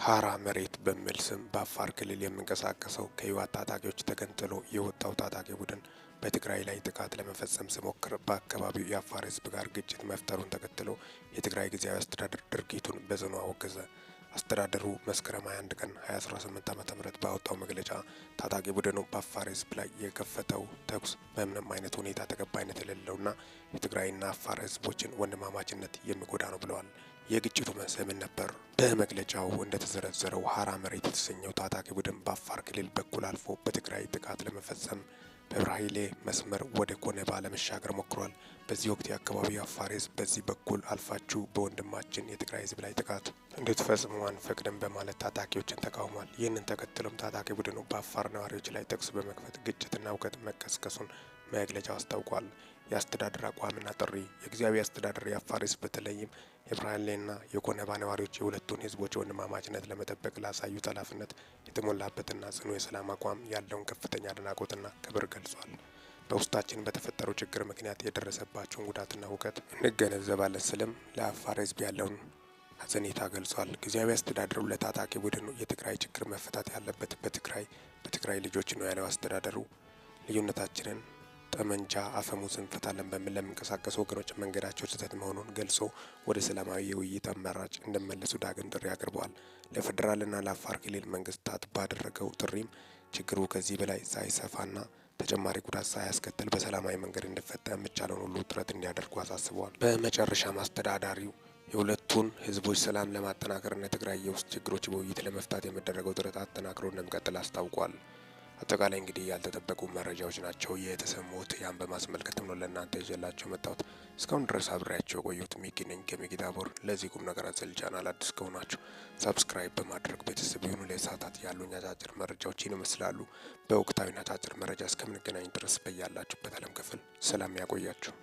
ሀራ መሬት በሚል ስም በአፋር ክልል የሚንቀሳቀሰው ከህወሓት ታጣቂዎች ተገንጥሎ የወጣው ታጣቂ ቡድን በትግራይ ላይ ጥቃት ለመፈጸም ሲሞክር በአካባቢው የአፋር ህዝብ ጋር ግጭት መፍጠሩን ተከትሎ የትግራይ ጊዜያዊ አስተዳደር ድርጊቱን በጽኑ አወገዘ። አስተዳደሩ መስከረም 21 ቀን 2018 ዓ.ም ባወጣው መግለጫ ታጣቂ ቡድኑ በአፋር ህዝብ ላይ የከፈተው ተኩስ በምንም አይነት ሁኔታ ተቀባይነት የሌለውና የትግራይና አፋር ህዝቦችን ወንድማማችነት የሚጎዳ ነው ብለዋል። የግጭቱ መንስኤ ምን ነበር? በመግለጫው እንደተዘረዘረው ሀራ መሬት የተሰኘው ታጣቂ ቡድን በአፋር ክልል በኩል አልፎ በትግራይ ጥቃት ለመፈጸም በብራሂሌ መስመር ወደ ኮነባ ለመሻገር ሞክሯል። በዚህ ወቅት የአካባቢው የአፋር ህዝብ በዚህ በኩል አልፋችሁ በወንድማችን የትግራይ ህዝብ ላይ ጥቃት እንድትፈጽሙ አንፈቅድም በማለት ታጣቂዎችን ተቃውሟል። ይህንን ተከትሎም ታጣቂ ቡድኑ በአፋር ነዋሪዎች ላይ ተኩስ በመክፈት ግጭትና እውከት መቀስቀሱን መግለጫው አስታውቋል። የአስተዳደር አቋምና ጥሪ የጊዜያዊ አስተዳደር የአፋር ህዝብ በተለይም የብራሂሌና የኮነባ ነዋሪዎች የሁለቱን ህዝቦች ወንድማማችነት ለመጠበቅ ላሳዩት ኃላፊነት የተሞላበትና ጽኑ የሰላም አቋም ያለውን ከፍተኛ አድናቆትና ክብር ገልጿል። በውስጣችን በተፈጠረው ችግር ምክንያት የደረሰባቸውን ጉዳትና እውቀት እንገነዘባለን ስልም ለአፋር ህዝብ ያለውን ሐዘኔታ ገልጿል። ጊዜያዊ አስተዳደሩ ለታጣቂ ቡድኑ የትግራይ ችግር መፈታት ያለበት በትግራይ ልጆች ነው ያለው አስተዳደሩ ልዩነታችንን ጠመንጃ አፈሙዝ እንፈታለን በሚል ለሚንቀሳቀሱ ወገኖች መንገዳቸው ስህተት መሆኑን ገልጾ ወደ ሰላማዊ የውይይት አማራጭ እንደመለሱ ዳግም ጥሪ አቅርበዋል። ለፌዴራልና ለአፋር ክልል መንግስታት ባደረገው ጥሪም ችግሩ ከዚህ በላይ ሳይሰፋና ተጨማሪ ጉዳት ሳያስከትል በሰላማዊ መንገድ እንዲፈታ የሚቻለውን ሁሉ ጥረት እንዲያደርጉ አሳስበዋል። በመጨረሻም አስተዳዳሪው የሁለቱን ህዝቦች ሰላም ለማጠናከርና የትግራይ የውስጥ ችግሮች በውይይት ለመፍታት የሚደረገው ጥረት አጠናክሮ እንደሚቀጥል አስታውቋል። አጠቃላይ እንግዲህ ያልተጠበቁ መረጃዎች ናቸው የተሰሙት። ያን በማስመልከትም ነው ለእናንተ ይዤላቸው መጣሁት። እስካሁን ድረስ አብሬያቸው የቆየሁት ሚኪ ነኝ ከሚኪታቦር። ለዚህ ቁም ነገር አዘል ቻናል አዲስ ከሆናችሁ ሰብስክራይብ በማድረግ ቤተሰብ የሆኑ ለሰዓታት ያሉኝ አጫጭር መረጃዎችን ይመስላሉ። በወቅታዊና አጫጭር መረጃ እስከምንገናኝ ድረስ በያላችሁበት ዓለም ክፍል ሰላም ያቆያችሁ።